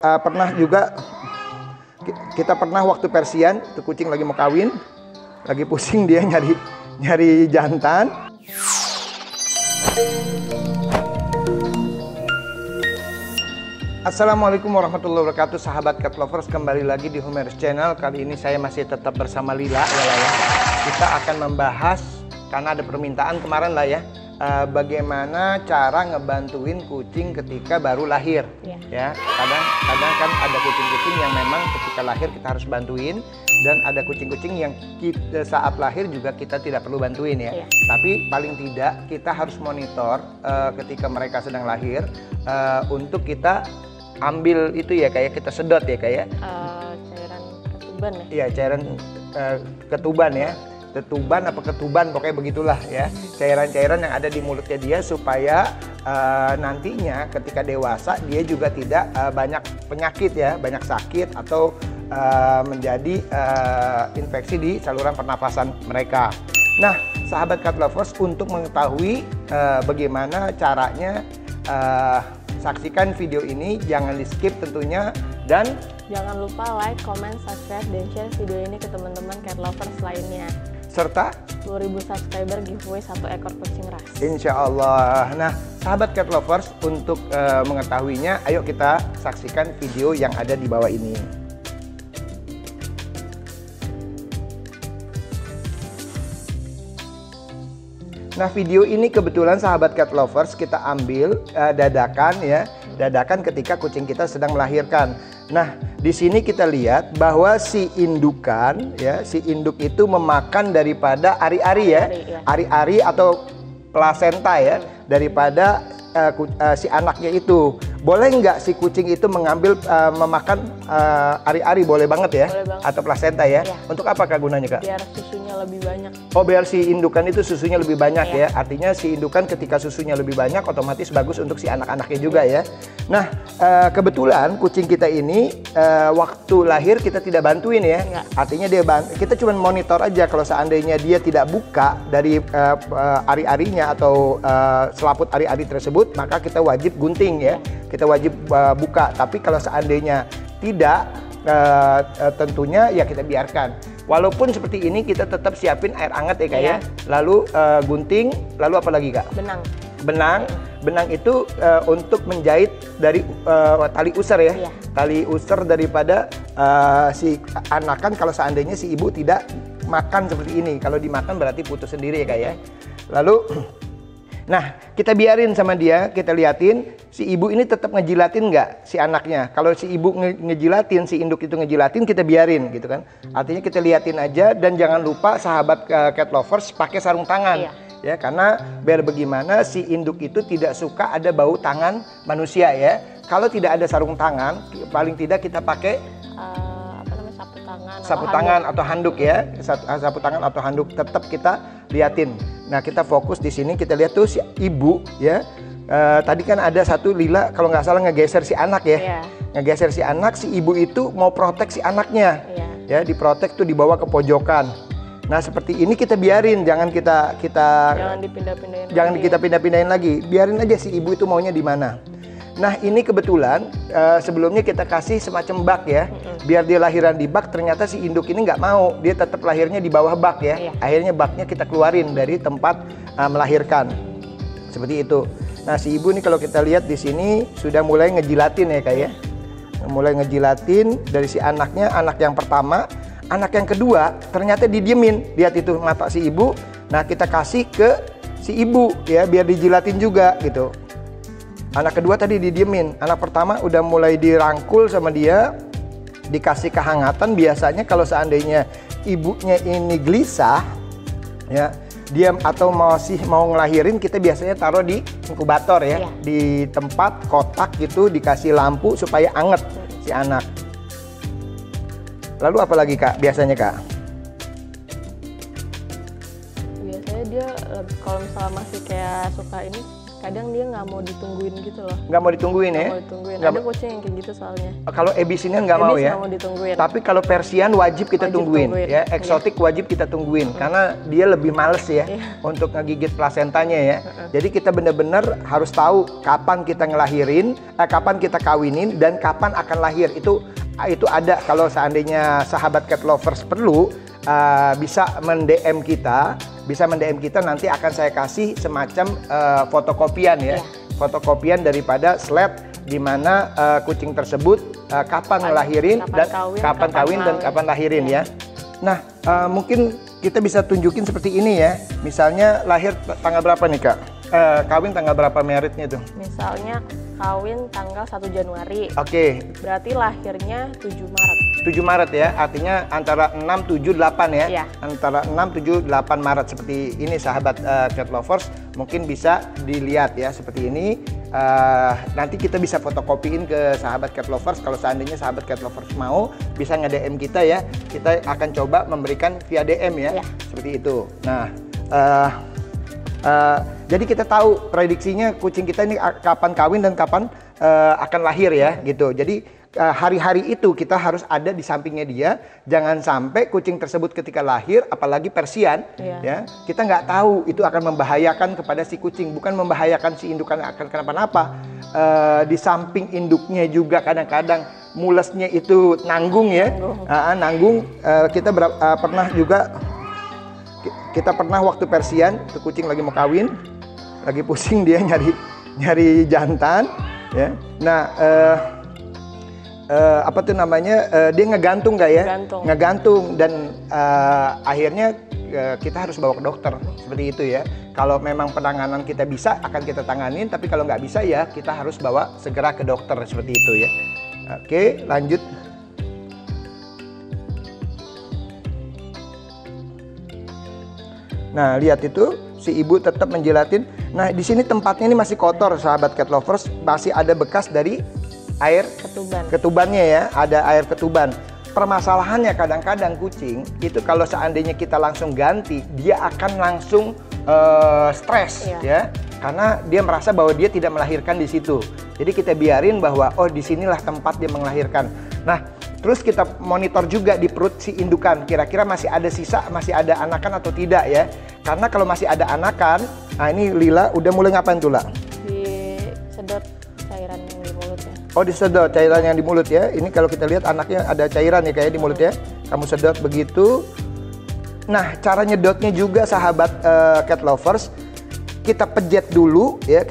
pernah juga kita pernah waktu Persian, tuh kucing lagi mau kawin, lagi pusing dia nyari jantan. Assalamualaikum warahmatullahi wabarakatuh, sahabat cat lovers, kembali lagi di Humeris Channel. Kali ini saya masih tetap bersama Lila ya. Kita akan membahas, karena ada permintaan kemarin lah ya, bagaimana cara ngebantuin kucing ketika baru lahir. Ya, kadang kan ada kucing-kucing yang memang ketika lahir kita harus bantuin, dan ada kucing-kucing yang saat lahir juga kita tidak perlu bantuin ya. Tapi paling tidak kita harus monitor ketika mereka sedang lahir, untuk kita ambil itu ya, kayak kita sedot ya, kayak cairan ketuban ya. Iya, cairan ketuban ya. Ketuban apa ketuban, pokoknya begitulah ya. Cairan-cairan yang ada di mulutnya dia, supaya nantinya ketika dewasa dia juga tidak banyak penyakit ya, banyak sakit atau menjadi infeksi di saluran pernafasan mereka. Nah, sahabat cat lovers, untuk mengetahui bagaimana caranya, saksikan video ini, jangan di skip tentunya, dan jangan lupa like, comment, subscribe, dan share video ini ke teman-teman cat lovers lainnya. Serta 10.000 subscriber giveaway 1 ekor kucing ras. Insya Allah. Nah, sahabat cat lovers, untuk mengetahuinya, ayo kita saksikan video yang ada di bawah ini. Nah, video ini kebetulan sahabat cat lovers kita ambil dadakan ya, dadakan ketika kucing kita sedang melahirkan. Nah, di sini kita lihat bahwa si indukan ya, si induk itu memakan daripada ari-ari ya, ari-ari atau plasenta ya, daripada si anaknya itu. Boleh nggak si kucing itu mengambil memakan ari-ari? Boleh banget ya, boleh banget. Atau plasenta ya. Untuk apa Kak gunanya Kak? Biar susunya lebih banyak. Oh, biar si indukan itu susunya lebih banyak ya. Artinya si indukan ketika susunya lebih banyak otomatis bagus untuk si anak-anaknya juga ya. Nah, kebetulan kucing kita ini waktu lahir kita tidak bantuin ya. Artinya kita cuma monitor aja. Kalau seandainya dia tidak buka dari ari-arinya atau selaput ari-ari tersebut, maka kita wajib gunting ya. Kita wajib buka. Tapi kalau seandainya tidak, tentunya ya kita biarkan. Walaupun seperti ini, kita tetap siapin air hangat ya Kak ya. Lalu gunting, lalu apa lagi Kak? Benang itu untuk menjahit dari tali usar ya. Tali usar daripada si anakan, kalau seandainya si ibu tidak makan seperti ini. Kalau dimakan berarti putus sendiri ya Kak ya. Lalu nah, kita biarin sama dia, kita liatin si ibu ini tetap ngejilatin nggak si anaknya. Kalau si ibu ngejilatin, si induk itu ngejilatin, kita biarin gitu kan. Artinya kita liatin aja, dan jangan lupa sahabat cat lovers pakai sarung tangan. Ya, karena biar bagaimana si induk itu tidak suka ada bau tangan manusia ya. Kalau tidak ada sarung tangan, paling tidak kita pakai sapu tangan atau handuk ya. Sapu tangan atau handuk, tetap kita liatin. Nah, kita fokus di sini, kita lihat tuh si ibu ya. Tadi kan ada satu Lila kalau nggak salah ngegeser si anak ya. Ngegeser si anak, si ibu itu mau protek si anaknya. Ya, diprotek tuh, dibawa ke pojokan. Nah, seperti ini kita biarin, jangan kita pindah-pindahin lagi. Biarin aja si ibu itu maunya di mana. Nah, ini kebetulan sebelumnya kita kasih semacam bak ya. Biar dia lahiran di bak, ternyata si induk ini nggak mau. Dia tetap lahirnya di bawah bak ya. Akhirnya baknya kita keluarin dari tempat melahirkan. Seperti itu. Nah, si ibu ini kalau kita lihat di sini sudah mulai ngejilatin ya Kak ya. Mulai ngejilatin dari si anaknya, anak yang pertama. Anak yang kedua ternyata didiemin. Lihat itu mata si ibu. Nah, kita kasih ke si ibu ya, biar dijilatin juga gitu. Anak kedua tadi didiemin. Anak pertama udah mulai dirangkul sama dia, dikasih kehangatan. Biasanya kalau seandainya ibunya ini gelisah ya, diam atau masih mau ngelahirin, kita biasanya taruh di inkubator ya. Di tempat kotak gitu, dikasih lampu supaya anget si anak. Lalu apa lagi Kak biasanya Kak? Biasanya dia kalau misalnya masih kayak suka ini, kadang dia nggak mau ditungguin gitu loh. Nggak mau ditungguin ya? Nggak mau ditungguin. Nggak Ada kucing yang kayak gitu soalnya. Kalau Abyssinian nggak mau ya? Nggak mau ditungguin. Tapi kalau Persian wajib kita tungguin ya. Eksotik wajib kita tungguin karena dia lebih males ya untuk ngegigit plasentanya ya. Jadi kita benar-benar harus tahu kapan kita ngelahirin, kapan kita kawinin dan kapan akan lahir. Itu ada. Kalau seandainya sahabat cat lovers perlu bisa mend-DM kita, nanti akan saya kasih semacam fotokopian ya. Fotokopian daripada slide di mana kucing tersebut kapan ngelahirin dan kapan kawin dan kapan lahirin ya. Nah, mungkin kita bisa tunjukin seperti ini ya. Misalnya lahir tanggal berapa nih Kak? Kawin tanggal berapa meritnya tuh? Misalnya kawin tanggal 1 Januari. Oke. Berarti lahirnya 7 Maret. 7 Maret ya, artinya antara 6, 7, 8 ya. Iya. Antara 6, 7, 8 Maret seperti ini sahabat cat lovers. Mungkin bisa dilihat ya seperti ini. Nanti kita bisa fotokopiin ke sahabat cat lovers. Kalau seandainya sahabat cat lovers mau, bisa nge-DM kita ya. Kita akan coba memberikan via DM ya. Seperti itu. Nah, jadi kita tahu prediksinya kucing kita ini kapan kawin dan kapan akan lahir ya gitu. Jadi hari-hari itu kita harus ada di sampingnya dia. Jangan sampai kucing tersebut ketika lahir, apalagi Persian, ya kita nggak tahu itu akan membahayakan kepada si kucing. Bukan membahayakan si indukan akan kenapa-napa. Di samping induknya juga kadang-kadang mulesnya itu nanggung ya, nanggung. Kita pernah waktu Persian, itu kucing lagi mau kawin, lagi pusing dia nyari jantan, ya. Nah, dia ngegantung nggak ya? Ngegantung dan akhirnya kita harus bawa ke dokter seperti itu ya. Kalau memang penanganan kita bisa, akan kita tanganin. Tapi kalau nggak bisa ya, kita harus bawa segera ke dokter seperti itu ya. Oke, lanjut. Nah, lihat itu si ibu tetap menjilatin. Nah, di sini tempatnya ini masih kotor, sahabat cat lovers. Masih ada bekas dari air ketubannya ya, ada air ketuban. Permasalahannya kadang-kadang kucing itu kalau seandainya kita langsung ganti, dia akan langsung stres ya, karena dia merasa bahwa dia tidak melahirkan di situ. Jadi kita biarin bahwa oh disinilah tempat dia melahirkan. Nah, terus kita monitor juga di perut si indukan, kira-kira masih ada sisa, masih ada anakan atau tidak ya. Karena kalau masih ada anakan, nah ini Lila udah mulai ngapain tuh, La? Disedot cairan yang di mulut ya. Oh, disedot cairan yang di mulut ya. Ini kalau kita lihat anaknya ada cairan ya kayak di mulut ya. Kamu sedot begitu. Nah, cara nyedotnya juga sahabat cat lovers, kita pejet dulu ya,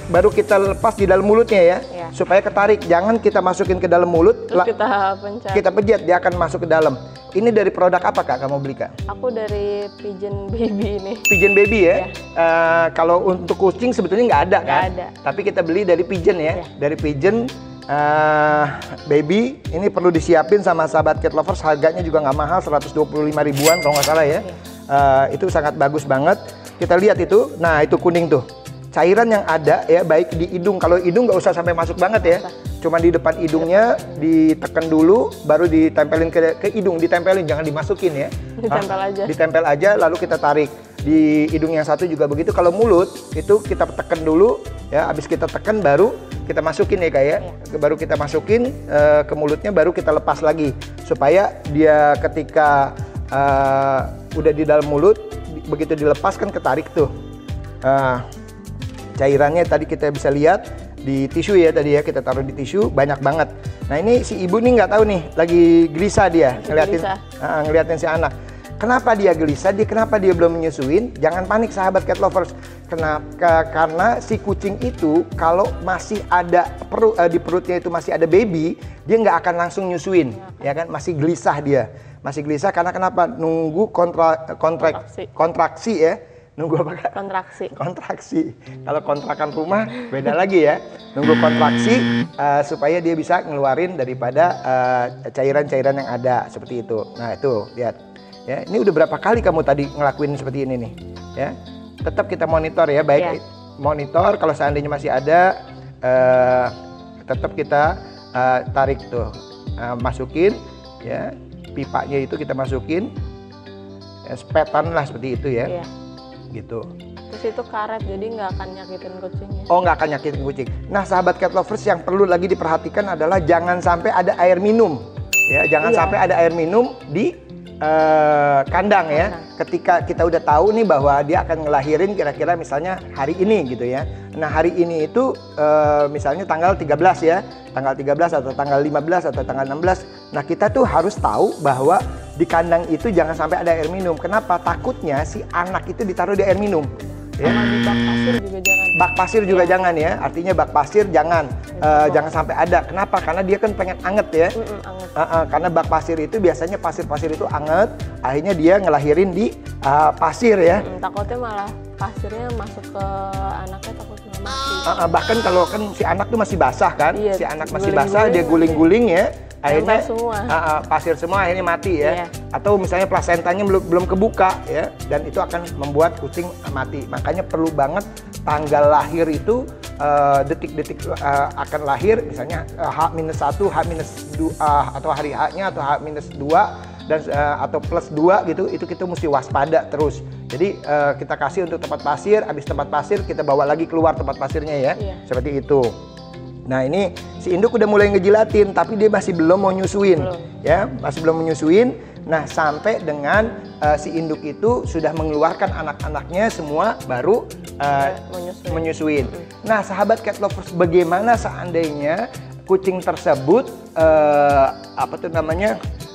baru kita lepas di dalam mulutnya ya, supaya ketarik. Jangan kita masukin ke dalam mulut, terus kita pencet. Kita pejet, dia akan masuk ke dalam. Ini dari produk apa Kak kamu beli Kak? Aku dari Pigeon Baby ini. Pigeon Baby ya? Kalau untuk kucing sebetulnya nggak ada kan? Nggak ada. Tapi kita beli dari Pigeon ya, dari Pigeon Baby. Ini perlu disiapin sama sahabat cat lovers, harganya juga nggak mahal, 125 ribuan kalau nggak salah ya. Itu sangat bagus banget. Kita lihat itu, nah itu kuning tuh. Cairan yang ada ya, baik di hidung. Kalau hidung nggak usah sampai masuk banget ya. Cuma di depan hidungnya ditekan dulu, baru ditempelin ke hidung, ditempelin, jangan dimasukin ya. Ditempel aja. Ditempel aja, lalu kita tarik. Di hidung yang satu juga begitu. Kalau mulut itu kita tekan dulu ya, habis kita tekan baru kita masukin ya kayak. Baru kita masukin ke mulutnya, baru kita lepas lagi supaya dia ketika udah di dalam mulut, begitu dilepaskan ketarik tuh. Cairannya tadi kita bisa lihat di tisu ya, tadi ya kita taruh di tisu banyak banget. Nah, ini si ibu nih nggak tahu nih, lagi gelisah dia ngeliatin si anak. Kenapa dia gelisah? Kenapa dia belum menyusuin? Jangan panik sahabat cat lovers. Karena si kucing itu kalau masih ada di perutnya itu masih ada baby, dia nggak akan langsung nyusuin, ya kan? Masih gelisah dia. Masih gelisah karena kenapa? Nunggu kontraksi ya. Nunggu apa Kak? Kontraksi. Kalau kontrakan rumah beda lagi ya. Nunggu kontraksi supaya dia bisa ngeluarin daripada cairan-cairan yang ada seperti itu. Nah, itu lihat. Ya, ini udah berapa kali kamu tadi ngelakuin seperti ini nih? Ya. Tetap kita monitor ya, baik monitor kalau seandainya masih ada tetap kita tarik tuh. Masukin ya. Pipanya itu kita masukin, sepetan lah seperti itu ya. Gitu. Terus itu karet, jadi nggak akan nyakitin kucingnya. Oh, nggak akan nyakitin kucing. Nah, sahabat cat lovers, yang perlu lagi diperhatikan adalah jangan sampai ada air minum. Ya, jangan sampai ada air minum di kandang ya. Ketika kita udah tahu nih bahwa dia akan ngelahirin kira-kira misalnya hari ini gitu ya. Nah, hari ini itu misalnya tanggal 13 ya. Tanggal 13 atau tanggal 15 atau tanggal 16. Nah, kita tuh harus tahu bahwa di kandang itu jangan sampai ada air minum. Kenapa? Takutnya si anak itu ditaruh di air minum. Ya. Sama di bak pasir juga jangan. Bak pasir juga jangan ya. Artinya bak pasir jangan. Jangan sampai ada. Kenapa? Karena dia kan pengen anget ya. Anget. Karena bak pasir itu biasanya pasir-pasir itu anget. Akhirnya dia ngelahirin di pasir ya. Takutnya malah pasirnya masuk ke anaknya, takutnya mati. Bahkan kalau kan si anak tuh masih basah kan. Iya, Si anak masih basah, dia guling-guling ya. Akhirnya semua. Pasir semua akhirnya mati ya. Iya. Atau misalnya plasentanya belum kebuka ya, dan itu akan membuat kucing mati. Makanya perlu banget tanggal lahir itu detik-detik akan lahir, misalnya H-1, H-2 atau hari H-nya atau H-2 dan atau +2 gitu, itu kita mesti waspada terus. Jadi kita kasih untuk tempat pasir, habis tempat pasir kita bawa lagi keluar tempat pasirnya ya. Iya. Seperti itu. Nah, ini si induk udah mulai ngejilatin, tapi dia masih belum mau nyusuin, ya, masih belum menyusuin. Nah, sampai dengan si induk itu sudah mengeluarkan anak-anaknya semua, baru menyusuin. Nah, sahabat cat lovers, bagaimana seandainya kucing tersebut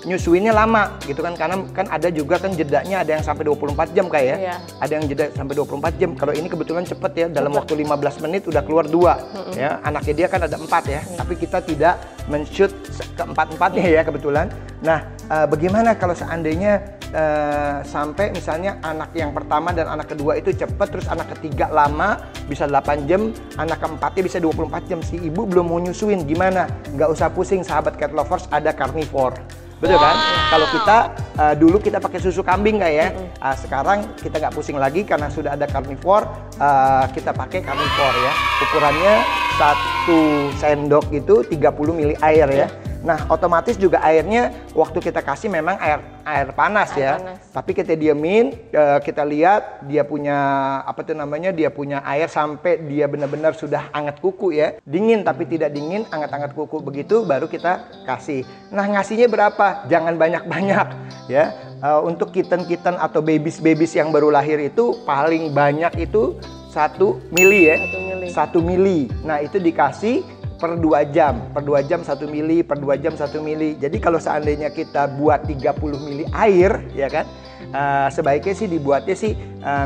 nyusuinnya lama gitu kan, karena kan ada juga kan jedanya, ada yang sampai 24 jam kayak ya. Iya. Ada yang jeda sampai 24 jam. Kalau ini kebetulan cepet ya, dalam waktu 15 menit udah keluar 2 ya. Anaknya dia kan ada 4 ya, tapi kita tidak men-shoot keempat-empatnya ya kebetulan. Nah, bagaimana kalau seandainya sampai misalnya anak yang pertama dan anak kedua itu cepet, terus anak ketiga lama bisa 8 jam, anak keempatnya bisa 24 jam, si ibu belum mau nyusuin, gimana? Nggak usah pusing sahabat cat lovers, ada karnivor. Betul kan? Kalau kita dulu kita pakai susu kambing nggak ya? Sekarang kita nggak pusing lagi karena sudah ada karnivor. Kita pakai karnivor ya. Ukurannya 1 sendok itu 30 mili air ya. Nah, otomatis juga airnya waktu kita kasih memang air panas ya. Tapi kita diemin, kita lihat dia punya dia punya air sampai dia benar-benar sudah anget kuku ya. Dingin tapi tidak dingin, anget-anget kuku begitu baru kita kasih. Nah, ngasihnya berapa? Jangan banyak-banyak ya. Untuk kitten-kitten atau babies yang baru lahir itu paling banyak itu 1 mili ya. 1 mili. Nah, itu dikasih per 2 jam, 1 mili, per 2 jam 1 mili. Jadi kalau seandainya kita buat 30 mili air, ya kan, sebaiknya sih dibuatnya sih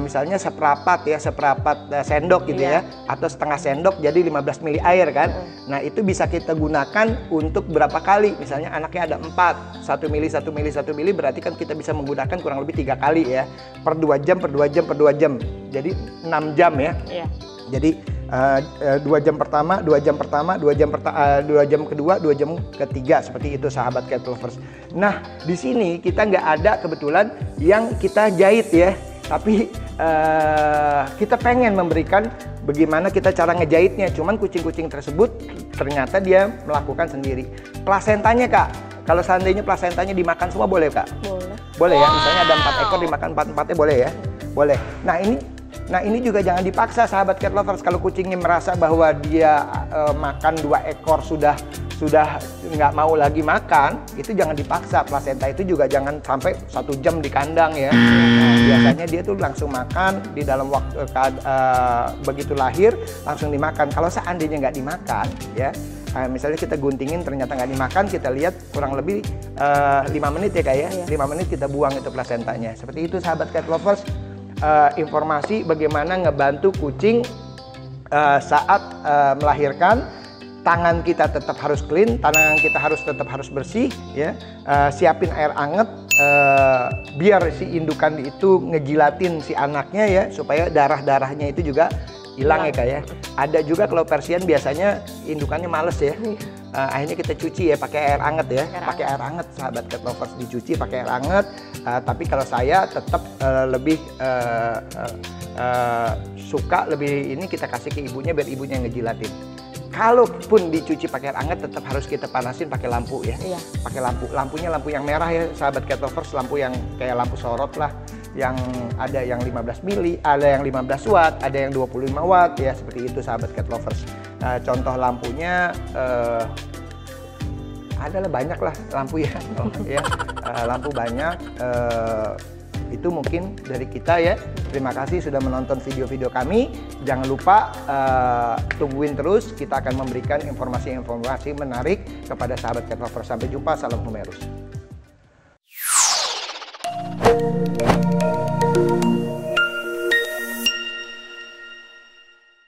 misalnya seperempat sendok gitu ya, atau setengah sendok jadi 15 mili air kan. Nah, itu bisa kita gunakan untuk berapa kali, misalnya anaknya ada 4, 1 mili, 1 mili, 1 mili, berarti kan kita bisa menggunakan kurang lebih 3 kali ya, per 2 jam, per 2 jam, per 2 jam, jadi 6 jam ya. Jadi 2 jam pertama, 2 jam pertama, 2 jam kedua, 2 jam ketiga, seperti itu sahabat cat lovers. Nah, di sini kita nggak ada kebetulan yang kita jahit ya, tapi kita pengen memberikan bagaimana kita cara ngejahitnya. Cuman kucing-kucing tersebut ternyata dia melakukan sendiri. Plasentanya Kak, kalau seandainya plasentanya dimakan semua boleh Kak? Boleh ya, misalnya ada 4 ekor dimakan 4-4-nya boleh ya? Boleh. Nah ini juga jangan dipaksa sahabat cat lovers. Kalau kucingnya merasa bahwa dia makan 2 ekor sudah nggak mau lagi makan, itu jangan dipaksa. Plasenta itu juga jangan sampai 1 jam di kandang ya. Nah, biasanya dia tuh langsung makan di dalam waktu begitu lahir langsung dimakan. Kalau seandainya nggak dimakan ya, misalnya kita guntingin ternyata nggak dimakan, kita lihat kurang lebih 5 menit ya Kak ya. 5 menit kita buang itu plasentanya. Seperti itu sahabat cat lovers. Informasi bagaimana ngebantu kucing saat melahirkan. Tangan kita tetap harus clean, tangan kita tetap harus bersih ya. Siapin air anget biar si indukan itu ngejilatin si anaknya ya, supaya darah-darahnya itu juga hilang ya Kak ya. Ada juga kalau Persian biasanya indukannya males ya. Akhirnya kita cuci ya pakai air anget ya. Pakai air anget sahabat cat lovers, dicuci pakai air anget. Tapi kalau saya tetap lebih suka lebih ini kita kasih ke ibunya biar ibunya yang ngejilatin. Kalaupun dicuci pakai air hangat tetap harus kita panasin pakai lampu ya. Pakai lampu. Lampunya lampu yang merah ya sahabat cat lovers, lampu yang kayak lampu sorot lah. yang ada yang 15 mili, ada yang 15 watt, ada yang 25 watt ya, seperti itu sahabat cat lovers. Contoh lampunya adalah banyak lah lampu ya, lampu banyak. Itu mungkin dari kita ya. Terima kasih sudah menonton video-video kami. Jangan lupa tungguin terus, kita akan memberikan informasi-informasi menarik kepada sahabat cat lovers. Sampai jumpa, salam Humerus.